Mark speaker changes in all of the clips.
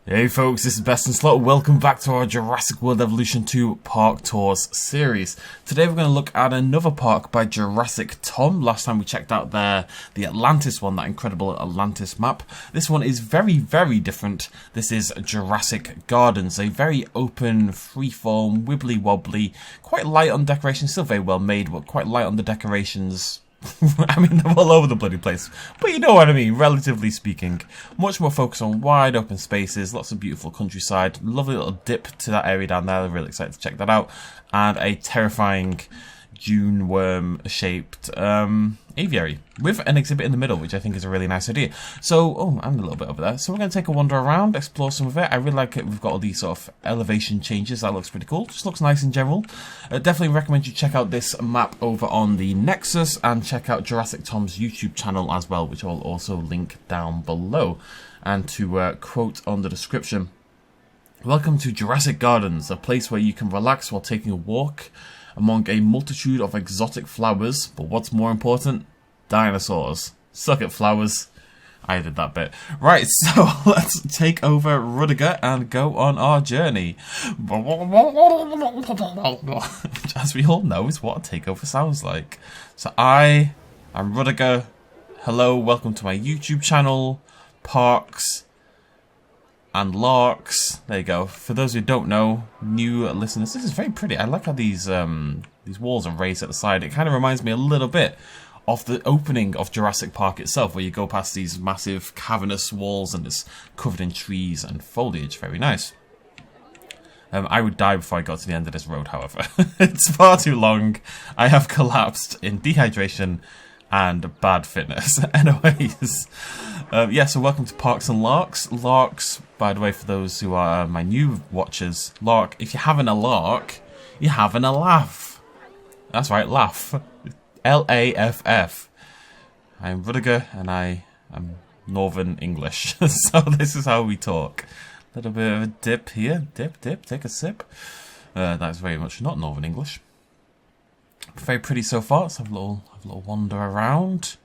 Speaker 1: Hey folks, this is BestInSlot. Welcome back to our Jurassic World Evolution 2 Park Tours series. Today we're going to look at another park by Jurassic Tom. Last time we checked out the Atlantis one, that incredible Atlantis map. This one is very, very different. This is Jurassic Gardens, a very open, freeform, wibbly wobbly, quite light on decorations, still very well made, but quite light on the decorations. I mean, they're all over the bloody place, but you know what I mean, relatively speaking. Much more focus on wide open spaces, lots of beautiful countryside, lovely little dip to that area down there, I'm really excited to check that out, and a terrifying dune worm shaped aviary with an exhibit in the middle, which I think is a really nice idea. So, oh, I'm a little bit over there. So we're going to take a wander around, explore some of it. I really like it. We've got all these sort of elevation changes. That looks pretty cool. Just looks nice in general. Definitely recommend you check out this map over on the Nexus and check out Jurassic Tom's YouTube channel as well, which I'll also link down below. And to quote on the description, "Welcome to Jurassic Gardens, a place where you can relax while taking a walk among a multitude of exotic flowers, but what's more important? Dinosaurs. Suck it, flowers." I did that bit. Right, so let's take over Rudiger and go on our journey. As we all know, is what a takeover sounds like. So I'm Rudiger. Hello, welcome to my YouTube channel, Parks and Larks. There you go. For those who don't know, new listeners, this is very pretty. I like how these walls are raised at the side. It kind of reminds me a little bit of the opening of Jurassic Park itself, where you go past these massive cavernous walls and it's covered in trees and foliage. Very nice. I would die before I got to the end of this road, however. It's far too long. I have collapsed in dehydration and bad fitness. Anyways, yeah, so welcome to Parks and Larks. Larks, by the way, for those who are my new watchers, lark, if you're having a lark, you're having a laugh. That's right, laugh. L-A-F-F. I'm Rudiger and I am Northern English, so this is how we talk. A little bit of a dip here, dip, take a sip. That's very much not Northern English. Very pretty so far. Let's have a little wander around.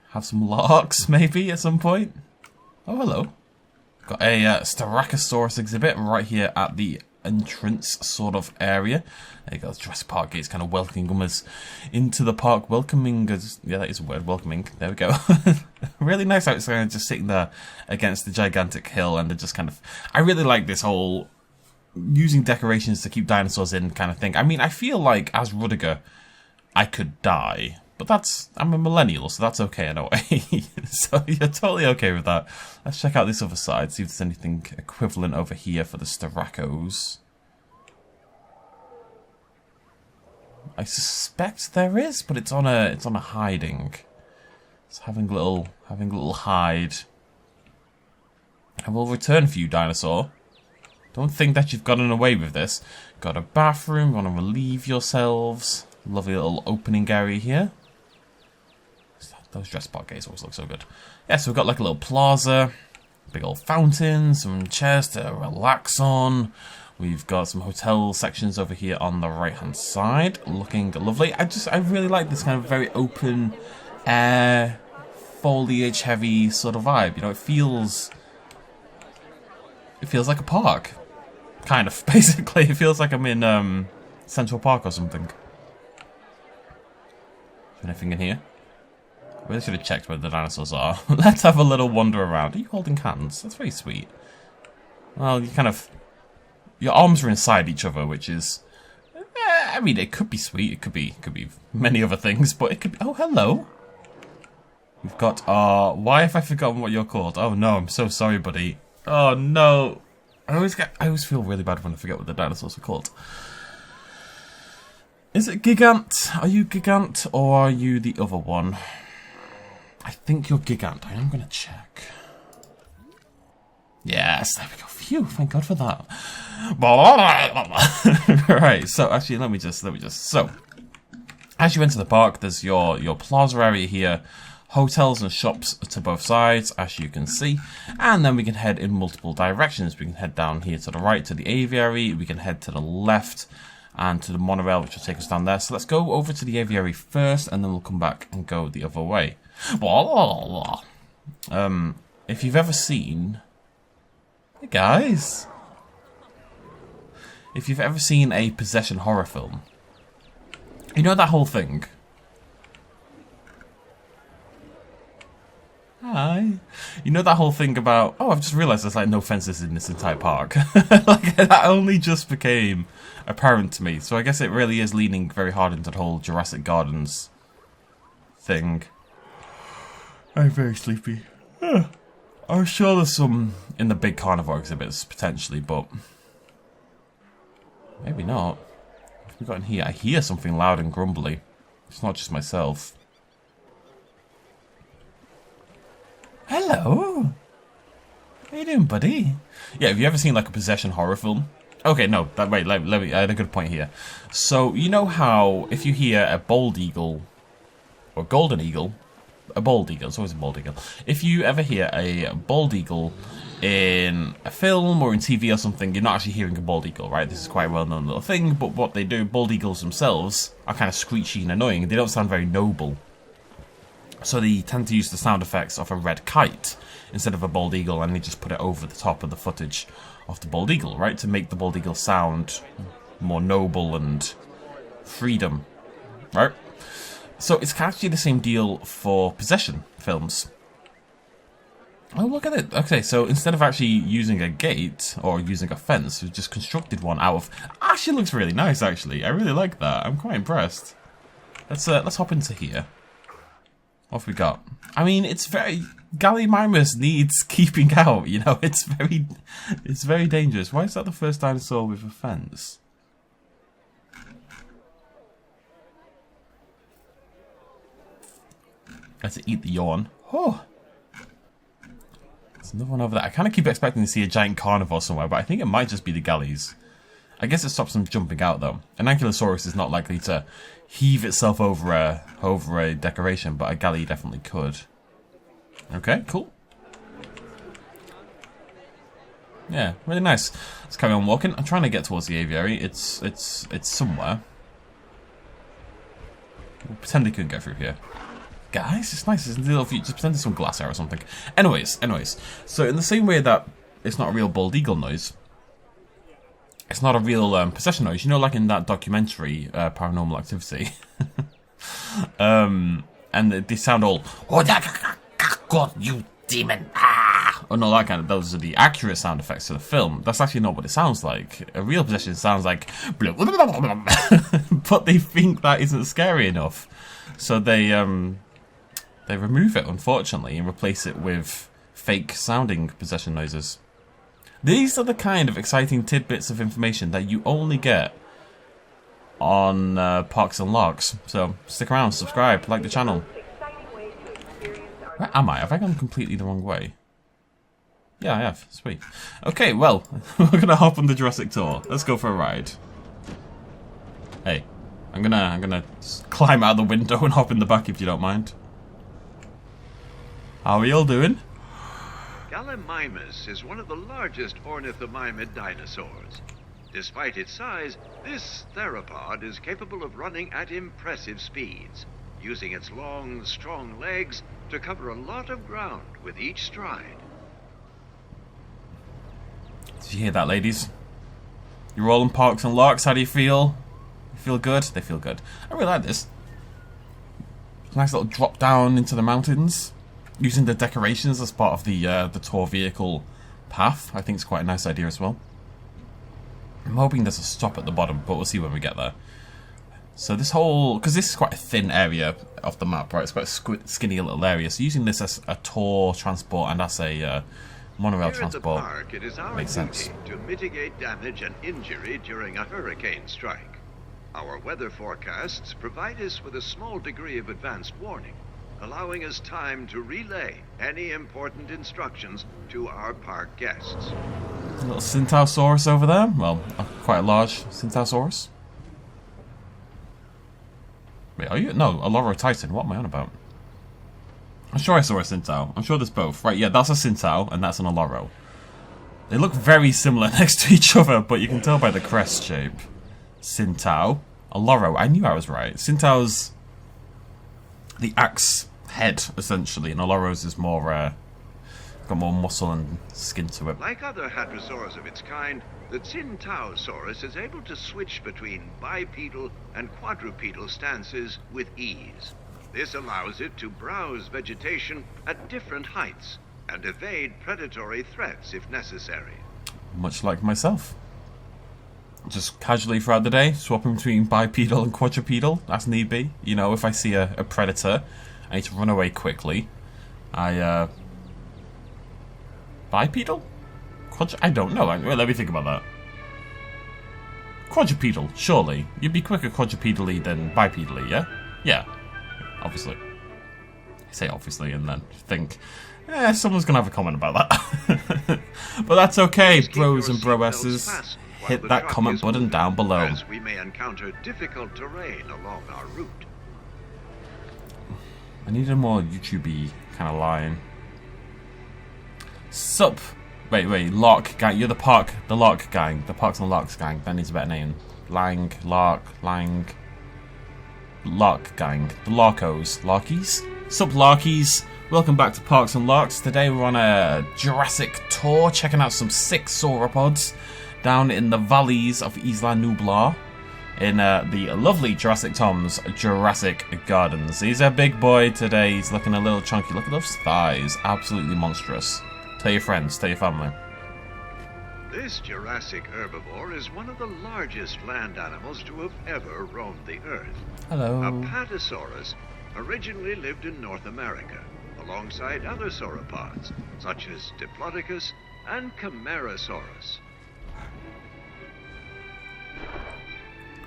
Speaker 1: Have some larks maybe at some point. Oh, hello. Got a Styracosaurus exhibit right here at the entrance sort of area. There you go. Jurassic Park gates kind of welcoming us into the park. Welcoming us. Yeah, that is a word. Welcoming. There we go. Really nice how it's kind of just sitting there against the gigantic hill, and they're just kind of. I really like this whole using decorations to keep dinosaurs in kind of thing. I mean, I feel like as Rudiger, I could die, but I'm a millennial, so that's okay in a way. So you're totally okay with that. Let's check out this other side, see if there's anything equivalent over here for the Styracos. I suspect there is, but it's on a hiding. It's having a little hide. I will return for you, dinosaur. Don't think that you've gotten away with this. Got a bathroom, want to relieve yourselves. Lovely little opening area here. Those Jurassic Park gates always look so good. Yeah, so we've got like a little plaza, big old fountain, some chairs to relax on. We've got some hotel sections over here on the right hand side, looking lovely. I really like this kind of very open air, foliage heavy sort of vibe. You know, it feels like a park. Kind of, basically. It feels like I'm in Central Park or something. Anything in here? Really should have checked where the dinosaurs are. Let's have a little wander around. Are you holding hands? That's very sweet. Well, you kind of... Your arms are inside each other, which is... I mean, it could be sweet. It could be many other things, but it could be... Oh, hello. We've got why have I forgotten what you're called? Oh, no, I'm so sorry, buddy. Oh, no. I always feel really bad when I forget what the dinosaurs are called. Is it Gigant? Are you Gigant or are you the other one? I think you're Gigant. I am going to check. Yes, there we go. Phew, thank God for that. Right, so actually, let me just. So, as you enter the park, there's your plaza area here. Hotels and shops to both sides, as you can see. And then we can head in multiple directions. We can head down here to the right to the aviary. We can head to the left and to the monorail, which will take us down there. So let's go over to the aviary first, and then we'll come back and go the other way. If you've ever seen Hey guys. If you've ever seen a possession horror film, you know that whole thing. Hi. You know that whole thing about, oh, I've just realised there's like no fences in this entire park. Like, that only just became apparent to me. So I guess it really is leaning very hard into the whole Jurassic Gardens thing. I'm very sleepy. I'm sure there's some in the big carnivore exhibits, potentially, but maybe not. What have we got in here? I hear something loud and grumbly. It's not just myself. Hello. How you doing, buddy? Yeah, have you ever seen like a possession horror film? Okay, no, wait, let me, I had a good point here. So, you know how if you hear a bald eagle, or golden eagle, a bald eagle, it's always a bald eagle. If you ever hear a bald eagle in a film or in TV or something, you're not actually hearing a bald eagle, right? This is quite a well-known little thing, but what they do, bald eagles themselves are kind of screechy and annoying. They don't sound very noble. So they tend to use the sound effects of a red kite instead of a bald eagle, and they just put it over the top of the footage of the bald eagle, right? To make the bald eagle sound more noble and freedom, right? So it's actually the same deal for possession films. Oh, look at it. Okay, so instead of actually using a gate or using a fence, we've just constructed one out of... Actually, looks really nice, actually. I really like that. I'm quite impressed. Let's hop into here. What have we got? I mean, it's very... Gallimimus needs keeping out, you know? It's very dangerous. Why is that the first dinosaur with a fence? Let's eat the yawn. Oh! There's another one over there. I kind of keep expecting to see a giant carnivore somewhere, but I think it might just be the galleys. I guess it stops them jumping out, though. An ankylosaurus is not likely to heave itself over a decoration, but a galley definitely could. Okay, cool. Yeah, really nice. Let's carry on walking. I'm trying to get towards the aviary. It's somewhere. We'll pretend they couldn't go through here. Guys, it's nice, isn't it? If you just pretend there's some glass there or something. Anyways. So in the same way that it's not a real bald eagle noise, it's not a real possession noise. You know, like in that documentary, Paranormal Activity. And they sound all, oh, God, you demon, ah! Or no, that kind of, those are the accurate sound effects to the film. That's actually not what it sounds like. A real possession sounds like, blah, blah, blah, blah, blah. But they think that isn't scary enough. So they remove it, unfortunately, and replace it with fake sounding possession noises. These are the kind of exciting tidbits of information that you only get on Parks and Larks. So stick around, subscribe, like the channel. Where am I? Have I gone completely the wrong way? Yeah, I have. Sweet. Okay, well, we're gonna hop on the Jurassic tour. Let's go for a ride. Hey, I'm gonna climb out the window and hop in the back if you don't mind. How are y'all doing?
Speaker 2: Gallimimus is one of the largest ornithomimid dinosaurs. Despite its size, this theropod is capable of running at impressive speeds, using its long, strong legs to cover a lot of ground with each stride.
Speaker 1: Did you hear that, ladies? You're all in Parks and Larks. How do you feel? You feel good? They feel good. I really like this. Nice little drop down into the mountains. Using the decorations as part of the tour vehicle path. I think it's quite a nice idea as well. I'm hoping there's a stop at the bottom, but we'll see when we get there. So this whole... because this is quite a thin area of the map, right? It's quite a skinny little area. So using this as a tour transport and as a monorail transport
Speaker 2: Park, it is our
Speaker 1: makes sense.
Speaker 2: To mitigate damage and injury during a hurricane strike. Our weather forecasts provide us with a small degree of advanced warning, allowing us time to relay any important instructions to our park guests.
Speaker 1: A little Centaurosaurus over there. Well, quite a large Centaurosaurus. Wait, are you? No, a Lorotitan. What am I on about? I'm sure I saw a Centaur. I'm sure there's both. Right, yeah, that's a Centaur and that's an Oloro. They look very similar next to each other, but you can tell by the crest shape. Centaur. Oloro. I knew I was right. Centaur's the axe head, essentially, and Oloro's is more got more muscle and skin to it.
Speaker 2: Like other hadrosaurs of its kind, the Tsintausaurus is able to switch between bipedal and quadrupedal stances with ease. This allows it to browse vegetation at different heights and evade predatory threats if necessary.
Speaker 1: Much like myself. Just casually throughout the day, swapping between bipedal and quadrupedal, as need be. You know, if I see a predator, I need to run away quickly. Bipedal? I don't know. Well, let me think about that. Quadrupedal, surely. You'd be quicker quadrupedally than bipedally, yeah? Yeah. Obviously. I say obviously and then think, someone's gonna have a comment about that. But that's okay, bros and broesses. Hit that comment button down below.
Speaker 2: As we may encounter difficult terrain along our route.
Speaker 1: I need a more YouTube-y kind of line. Sup? Wait, Lark Gang. You're the Lark Gang. The Parks and Larks Gang. That needs a better name. Lark Gang. The Larkos. Larkies? Sup, Larkies? Welcome back to Parks and Larks. Today we're on a Jurassic tour, checking out some sick sauropods down in the valleys of Isla Nublar in the lovely Jurassic Tom's Jurassic Gardens. He's a big boy today. He's looking a little chunky. Look at those thighs. Absolutely monstrous. Tell your friends, tell your family.
Speaker 2: This Jurassic herbivore is one of the largest land animals to have ever roamed the Earth.
Speaker 1: Hello.
Speaker 2: Apatosaurus originally lived in North America, alongside other sauropods, such as Diplodocus and Camarasaurus.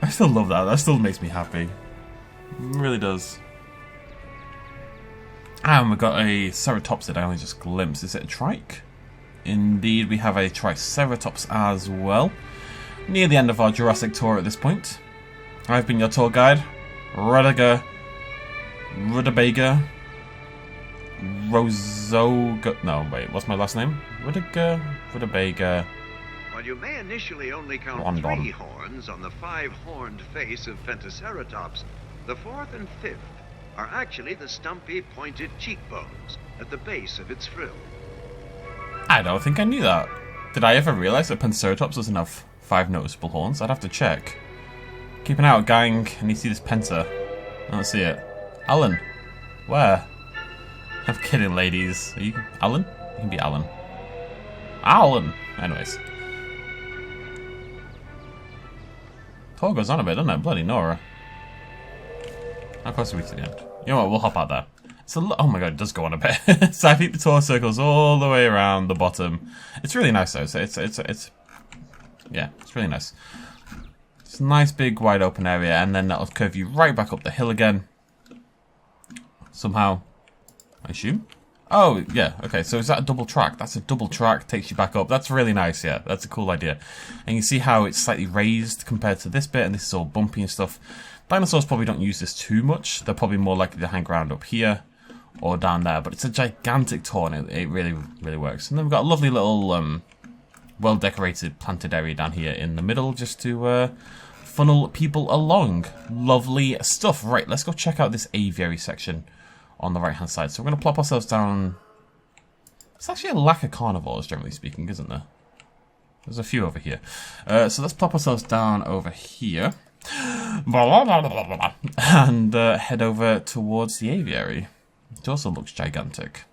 Speaker 1: I still love that. That still makes me happy. It really does. And we've got a Ceratops that I only just glimpsed. Is it a trike? Indeed, we have a Triceratops as well. Near the end of our Jurassic tour at this point. I've been your tour guide, Rudiger, Rozoga. No, wait, what's my last name? Rudiger.
Speaker 2: While you may initially only count
Speaker 1: Rondon.
Speaker 2: 3 horns on the 5-horned face of Pentaceratops, the 4th and 5th are actually the stumpy, pointed cheekbones at the base of its frill.
Speaker 1: I don't think I knew that. Did I ever realize that Pentaceratops doesn't have 5 noticeable horns? I'd have to check. Keep an eye out, gang. I need to see this Penta. I don't see it. Alan. Where? I'm kidding, ladies. Are you Alan? You can be Alan. Alan! Anyways. Tour goes on a bit, doesn't it? Bloody Nora. How close are we to the end? You know what, we'll hop out there. Oh my god, it does go on a bit. So I think the tour circles all the way around the bottom. It's really nice though, so yeah, it's really nice. It's a nice big wide open area, and then that'll curve you right back up the hill again. Somehow, I assume. Oh, yeah, okay, so is that a double track? That's a double track, takes you back up. That's really nice, yeah, that's a cool idea. And you see how it's slightly raised compared to this bit, and this is all bumpy and stuff. Dinosaurs probably don't use this too much. They're probably more likely to hang around up here or down there, but it's a gigantic tour, and it really, really works. And then we've got a lovely little, well-decorated planted area down here in the middle, just to funnel people along. Lovely stuff. Right, let's go check out this aviary section on the right-hand side. So we're going to plop ourselves down. It's actually a lack of carnivores, generally speaking, isn't there? There's a few over here. So let's plop ourselves down over here. And head over towards the aviary. It also looks gigantic.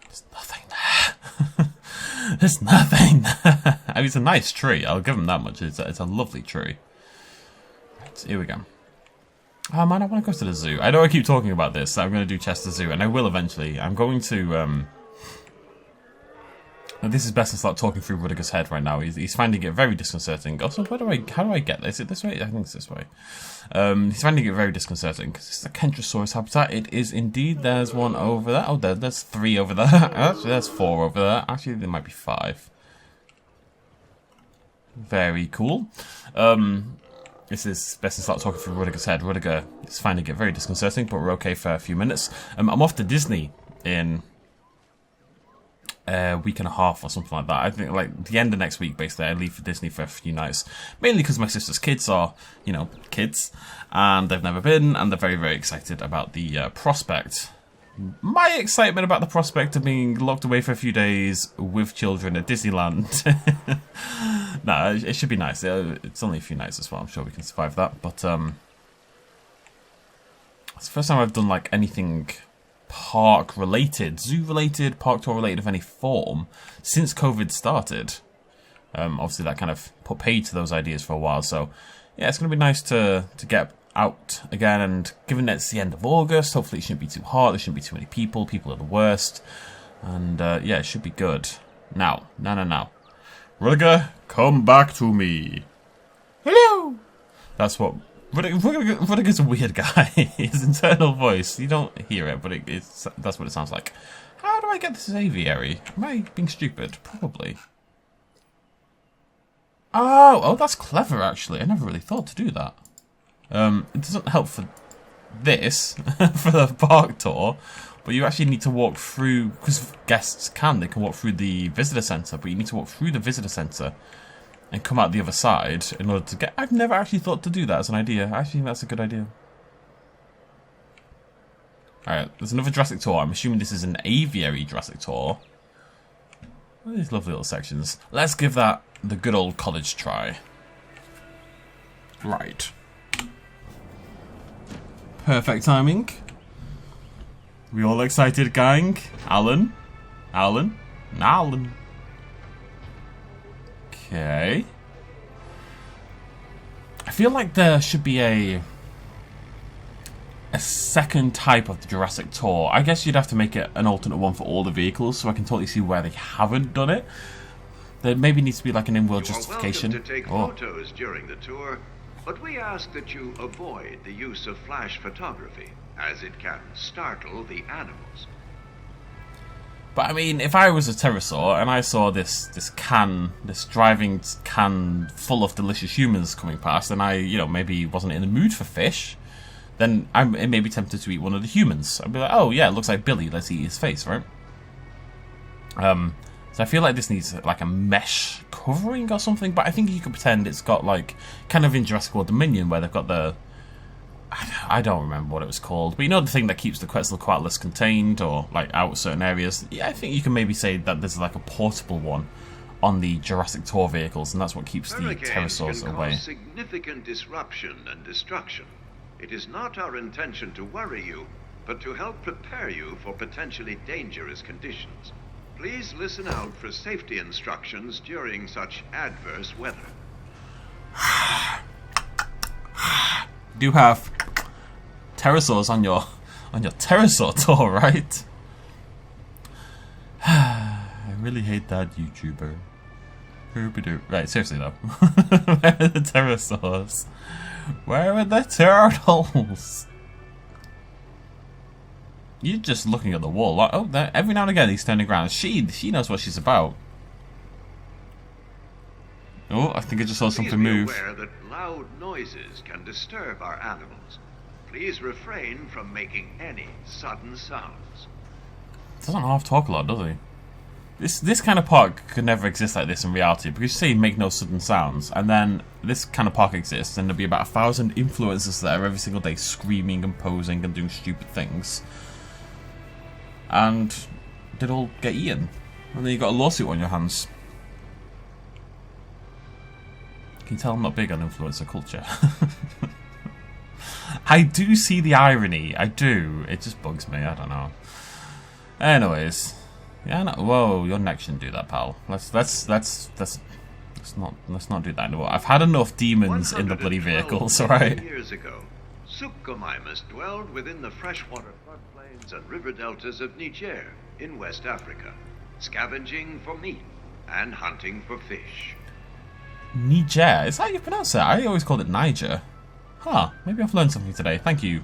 Speaker 1: There's nothing there. There's nothing there. I mean, it's a nice tree. I'll give them that much. It's a lovely tree. Right, here we go. Oh man, I want to go to the zoo. I know I keep talking about this. I'm going to do Chester Zoo, and I will eventually. I'm going to. This is BestInSlot talking through Rudiger's head right now. He's finding it very disconcerting. Also, how do I get this? Is it this way? I think it's this way. He's finding it very disconcerting because it's a Kentrosaurus habitat. It is indeed. There's one over there. Oh, there's 3 over there. Actually, there's 4 over there. Actually, there might be 5. Very cool. This is BestInSlot talking through Rudiger's head. Rudiger is finding it very disconcerting, but we're okay for a few minutes. I'm off to Disney in a week and a half or something like that. I think like the end of next week, basically, I leave for Disney for a few nights. Mainly because my sister's kids are, you know, kids. And they've never been, and they're very, very excited about the prospect. My excitement about the prospect of being locked away for a few days with children at Disneyland. No, it should be nice. It's only a few nights as well. I'm sure we can survive that. But it's the first time I've done like anything park related, zoo related, park tour related of any form since COVID started. Obviously that kind of put paid to those ideas for a while, so yeah, it's going to be nice to get out again, and given that it's the end of August, hopefully it shouldn't be too hot, there shouldn't be too many people are the worst, and yeah, it should be good. Now, Rudiger, come back to me. Hello! That's what Rudiger's a weird guy. His internal voice, you don't hear it, but that's what it sounds like. How do I get this aviary? Am I being stupid? Probably. Oh, that's clever, actually. I never really thought to do that. It doesn't help for this, for the park tour, but you actually need to walk through, because guests they can walk through the visitor centre, but you need to walk through the visitor centre and come out the other side in order to get... I've never actually thought to do that as an idea. I think that's a good idea. Alright, there's another Jurassic tour. I'm assuming this is an aviary Jurassic tour. What are these lovely little sections? Let's give that the good old college try. Right. Perfect timing. We all excited, gang? Alan? Okay. I feel like there should be a second type of the Jurassic tour. I guess you'd have to make it an alternate one for all the vehicles, so I can totally see where they haven't done it. There maybe needs to be like an in-world justification.
Speaker 2: You are welcome to take photos during the tour, but we ask that you avoid the use of flash photography, as it can startle the animals.
Speaker 1: But I mean, if I was a pterosaur and I saw this driving can full of delicious humans coming past, and I, maybe wasn't in the mood for fish, then I may be tempted to eat one of the humans. I'd be like, oh yeah, it looks like Billy, let's eat his face, right? So I feel like this needs like a mesh covering or something, but I think you could pretend it's got like, kind of in Jurassic World Dominion, where they've got the, I don't remember what it was called, but you know the thing that keeps the Quetzalcoatlus contained, or like out of certain areas? Yeah, I think you can maybe say that there's like a portable one on the Jurassic Tour vehicles, and that's what keeps the pterosaurs
Speaker 2: can
Speaker 1: away.
Speaker 2: Cause significant disruption and destruction. It is not our intention to worry you, but to help prepare you for potentially dangerous conditions. Please listen out for safety instructions during such adverse weather.
Speaker 1: You do have pterosaurs on your pterosaur tour, right? I really hate that YouTuber. Right, seriously though. Where are the pterosaurs? Where are the turtles? You're just looking at the wall. Like, oh, every now and again he's turning around. She knows what she's about. Oh, I think I just saw something move.
Speaker 2: Please be aware that loud noises can disturb our animals. Please refrain from making any sudden sounds.
Speaker 1: Doesn't half talk a lot, does he? This kind of park could never exist like this in reality, because you say make no sudden sounds, and then this kind of park exists, and there'll be about 1,000 influencers there every single day screaming and posing and doing stupid things. And they'd all get eaten. And then you got a lawsuit on your hands. Can you tell I'm not big on influencer culture? I do see the irony. I do. It just bugs me. I don't know. Anyways, yeah. No, whoa, your neck shouldn't do that, pal. Let's not do that anymore. I've had enough demons in the bloody vehicles. All right.
Speaker 2: Years ago, Suchomimus dwelled within the freshwater floodplains and river deltas of Niger in West Africa, scavenging for meat and hunting for fish.
Speaker 1: Niger? Is that how you pronounce it? I always called it Niger. Huh, maybe I've learned something today. Thank you,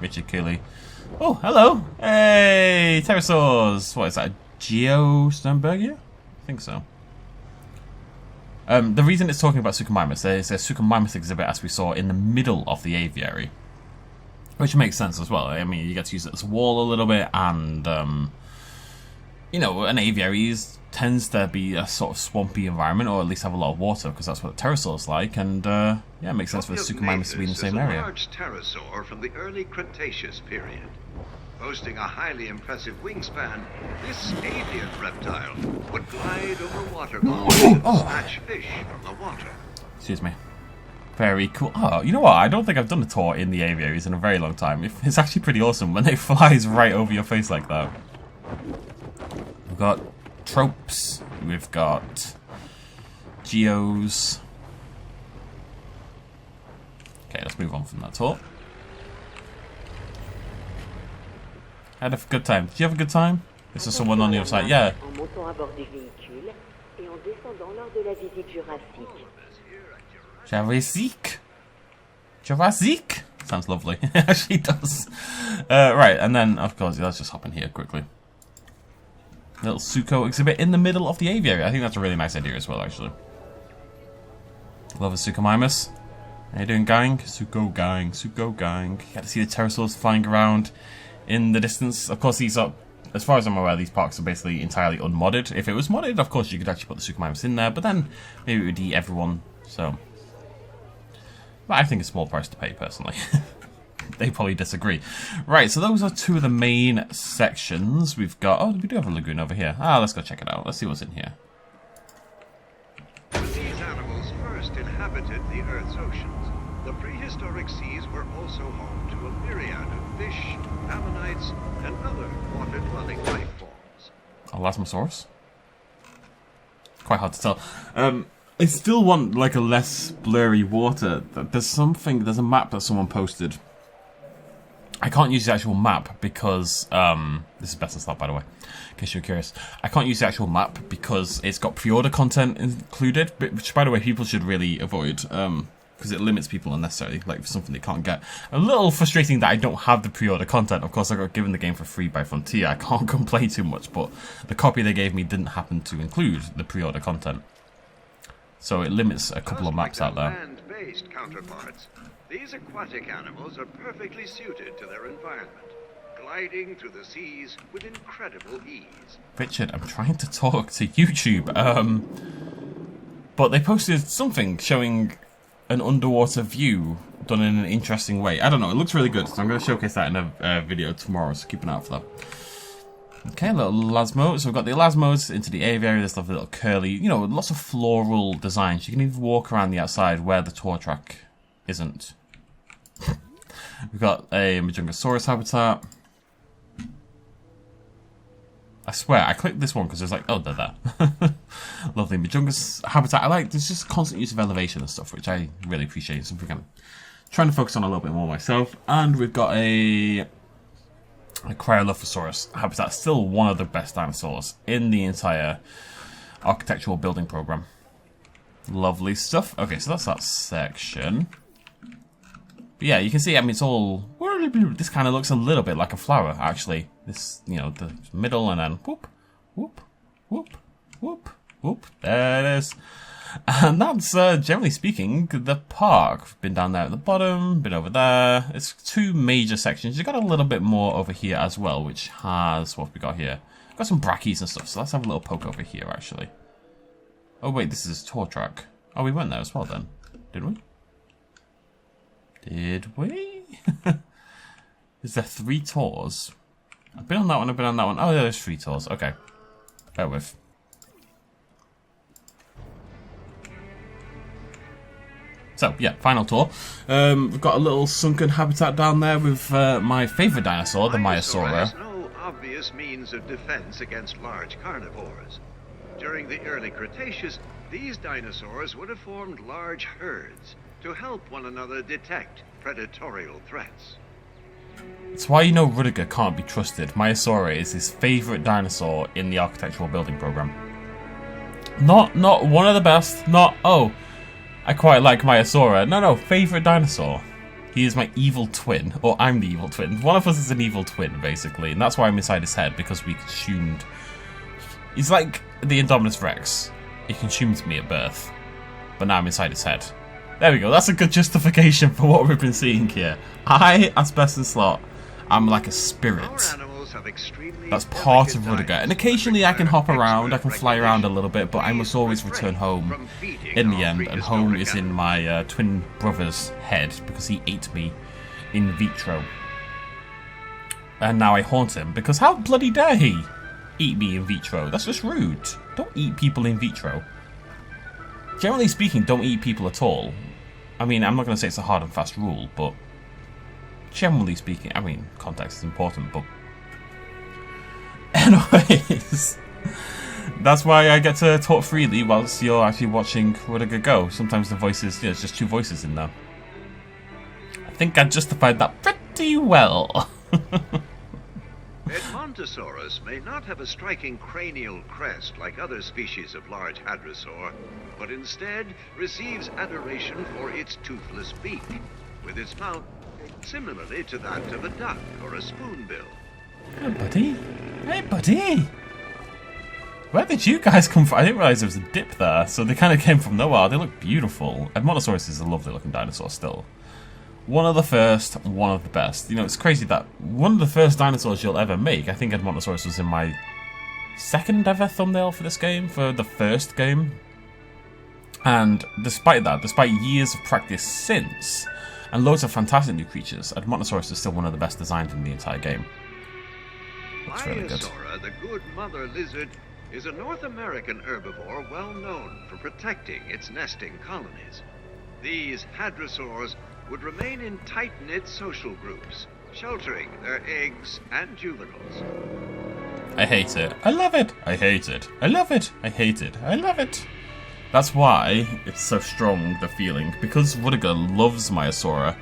Speaker 1: Richard Keeley. Oh, hello! Hey, pterosaurs! What is that, Geosternbergia? I think so. The reason it's talking about Suchomimus, there's a Suchomimus exhibit, as we saw, in the middle of the aviary. Which makes sense as well. I mean, you get to use it as a wall a little bit, and you know, an aviary tends to be a sort of swampy environment, or at least have a lot of water, because that's what a pterosaur's like, and yeah, it makes sense for the Suchomimus to be in the same area.
Speaker 2: A large pterosaur from the early Cretaceous period. Boasting a highly impressive wingspan, this avian reptile would glide over water columns and snatch fish from the water.
Speaker 1: Excuse me. Very cool. Oh, you know what? I don't think I've done a tour in the aviaries in a very long time. It's actually pretty awesome when it flies right over your face like that. We've got tropes. We've got geos. Okay, let's move on from that tour. I had a good time. Did you have a good time? This is someone on the other side. Yeah. Jurassic? Sounds lovely. It actually does. Right, and then, of course, let's just hop in here quickly. Little Sucho exhibit in the middle of the aviary. I think that's a really nice idea as well, actually. Love a Suchomimus. How you doing, gang? Sucho gang, Sucho gang. You get to see the pterosaurs flying around in the distance. Of course, these are, as far as I'm aware, these parks are basically entirely unmodded. If it was modded, of course, you could actually put the Suchomimus in there, but then maybe it would eat everyone, so... But I think it's a small price to pay, personally. They probably disagree. Right, so those are two of the main sections. We've got... Oh, we do have a lagoon over here. Ah, let's go check it out. Let's see what's in here.
Speaker 2: These animals first inhabited the Earth's oceans. The prehistoric seas were also home to a myriad of fish, ammonites, and other water-dwelling life forms.
Speaker 1: Elasmosaurus? Quite hard to tell. I still want like a less blurry water. There's a map that someone posted. I can't use the actual map because, this is BestInSlot, by the way, in case you're curious. I can't use the actual map because it's got pre-order content included, which, by the way, people should really avoid, because it limits people unnecessarily, like for something they can't get. A little frustrating that I don't have the pre-order content. Of course, I got given the game for free by Frontier. I can't complain too much, but the copy they gave me didn't happen to include the pre-order content. So it limits a couple of maps out there.
Speaker 2: Land-based counterparts, these aquatic animals are perfectly suited to their environment, gliding through the seas with incredible ease.
Speaker 1: Richard, I'm trying to talk to YouTube, but they posted something showing an underwater view done in an interesting way. I don't know, it looks really good, so I'm going to showcase that in a video tomorrow, so keep an eye out for that. Okay, little elasmos. So we've got the elasmos into the aviary. There's a little curly, you know, lots of floral designs. You can even walk around the outside where the tour track isn't. We've got a Majungasaurus habitat. I swear, I clicked this one because it's like, oh, they're there. Lovely Majungas habitat. I like, there's just constant use of elevation and stuff, which I really appreciate. Something I'm trying to focus on a little bit more myself. And we've got a Cryolophosaurus habitat, still one of the best dinosaurs in the entire architectural building program. Lovely stuff. Okay, so that's that section. But yeah, you can see, I mean, it's all... This kind of looks a little bit like a flower, actually. This, you know, the middle, and then whoop, whoop, whoop, whoop, whoop. There it is. And that's, generally speaking, the park. Been down there at the bottom, been over there. It's two major sections. You've got a little bit more over here as well, which has... What have we got here? Got some brackies and stuff, so let's have a little poke over here, actually. Oh, wait, this is a tour track. Oh, we went there as well, then. Did we? Did we? Is there 3 tours? I've been on that one, I've been on that one. Oh, yeah, there's 3 tours. Okay. Bear with. So, yeah, final tour. We've got a little sunken habitat down there with my favourite dinosaur, the Maiasaura.
Speaker 2: Has no obvious means of defense against large carnivores. During the early Cretaceous, these dinosaurs would have formed large herds to help one another detect predatorial threats.
Speaker 1: That's why you know Rudiger can't be trusted. Maiasaura is his favourite dinosaur in the architectural building program. Not one of the best, not, oh, I quite like Maiasaura. No, favourite dinosaur. He is my evil twin, or I'm the evil twin. One of us is an evil twin, basically, and that's why I'm inside his head, because we consumed... He's like the Indominus Rex. He consumed me at birth, but now I'm inside his head. There we go, that's a good justification for what we've been seeing here. I, as BestInSlot, I'm like a spirit
Speaker 2: have extremely
Speaker 1: That's part of
Speaker 2: delicate
Speaker 1: Rudiger. And
Speaker 2: diets
Speaker 1: occasionally I can
Speaker 2: that
Speaker 1: hop
Speaker 2: require
Speaker 1: around, I can fly around a
Speaker 2: regulation.
Speaker 1: little bit, but I must always return home in the end. And home is in my twin brother's head, because he ate me in vitro. And now I haunt him, because how bloody dare he eat me in vitro? That's just rude. Don't eat people in vitro. Generally speaking, don't eat people at all. I mean, I'm not going to say it's a hard and fast rule, but generally speaking, I mean, context is important, but anyways, that's why I get to talk freely whilst you're actually watching Rudiger go. Sometimes the voices, it's just two voices in there. I think I justified that pretty well.
Speaker 2: Edmontosaurus may not have a striking cranial crest like other species of large hadrosaur, but instead receives adoration for its toothless beak, with its mouth similarly to that of a duck or a spoonbill.
Speaker 1: Hey, buddy. Hey, buddy. Where did you guys come from? I didn't realise there was a dip there, so they kind of came from nowhere. They look beautiful. Edmontosaurus is a lovely looking dinosaur still. One of the first, one of the best. You know, it's crazy that one of the first dinosaurs you'll ever make, I think Edmontosaurus was in my second ever thumbnail for this game, for the first game. And despite that, despite years of practice since, and loads of fantastic new creatures, Edmontosaurus is still one of the best designed in the entire game. Looks really good.
Speaker 2: Maiasaura, the good mother lizard, is a North American herbivore well known for protecting its nesting colonies. These hadrosaurs would remain in tight-knit social groups, sheltering their eggs and juveniles.
Speaker 1: I hate it. I love it. I hate it. I love it. I hate it. I love it. That's why it's so strong, the feeling. Because Rudiger loves Maiasaura,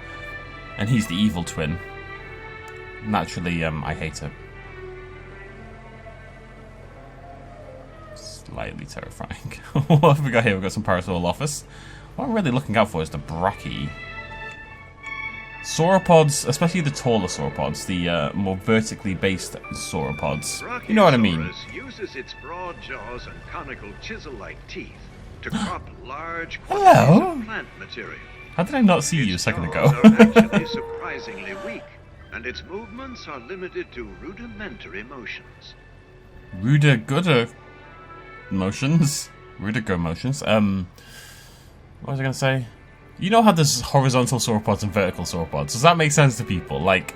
Speaker 1: and he's the evil twin. Naturally, I hate it. Slightly terrifying. What have we got here? We've got some Parasaurolophus. What I'm really looking out for is the Brachy. Sauropods, especially the taller sauropods, the more vertically based sauropods. You know what I mean?
Speaker 2: Brachiosaurus uses its broad jaws and conical chisel-like teeth to crop large quantities of plant material.
Speaker 1: How did I not see you a second ago?
Speaker 2: Its jaws are actually surprisingly weak, and its movements are limited to rudimentary motions.
Speaker 1: Rudiger motions? Rudiger motions? What was I going to say? You know how there's horizontal sauropods and vertical sauropods? Does that make sense to people? Like,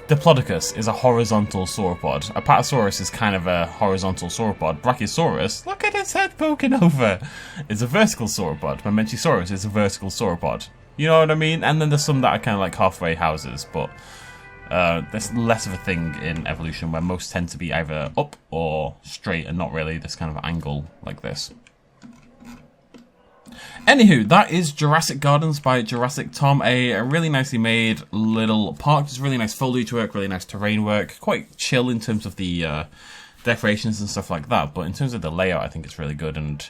Speaker 1: Diplodocus is a horizontal sauropod. Apatosaurus is kind of a horizontal sauropod. Brachiosaurus, look at its head poking over, is a vertical sauropod. Mamenchisaurus is a vertical sauropod. You know what I mean? And then there's some that are kind of like halfway houses, but there's less of a thing in evolution where most tend to be either up or straight and not really this kind of angle like this. Anywho, that is Jurassic Gardens by Jurassic Tom, a really nicely made little park. Just really nice foliage work, really nice terrain work, quite chill in terms of the decorations and stuff like that, but in terms of the layout I think it's really good, and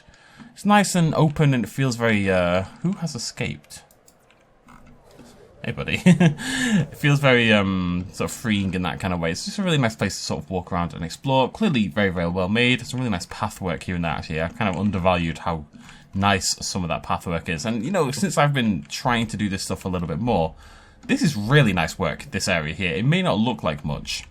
Speaker 1: it's nice and open, and it feels very, who has escaped? Hey buddy. It feels very sort of freeing in that kind of way. It's just a really nice place to sort of walk around and explore. Clearly very, very well made. It's a really nice pathwork here and there actually. I kind of undervalued how nice some of that pathwork is. And you know, since I've been trying to do this stuff a little bit more, this is really nice work, this area here. It may not look like much,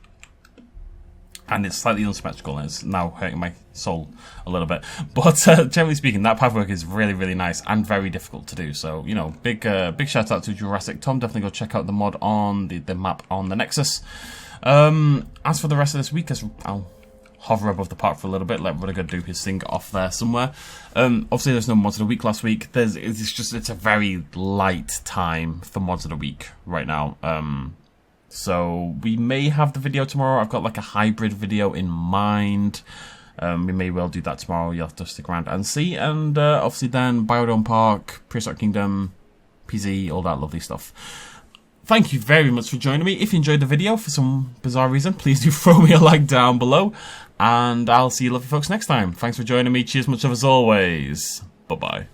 Speaker 1: and it's slightly unsymmetrical, and it's now hurting my soul a little bit. But generally speaking, that pathwork is really, really nice and very difficult to do. So, you know, big shout out to Jurassic Tom. Definitely go check out the mod on the map on the Nexus. As for the rest of this week, I'll hover above the park for a little bit, let Rudiger do his thing off there somewhere. Obviously, there's no mods of the week last week. It's a very light time for mods of the week right now. So we may have the video tomorrow. I've got like a hybrid video in mind. We may well do that tomorrow. You'll have to stick around and see. And obviously then Biodome Park, Prehistoric Kingdom, PZ, all that lovely stuff. Thank you very much for joining me. If you enjoyed the video for some bizarre reason, please do throw me a like down below. And I'll see you lovely folks next time. Thanks for joining me. Cheers much as always. Bye-bye.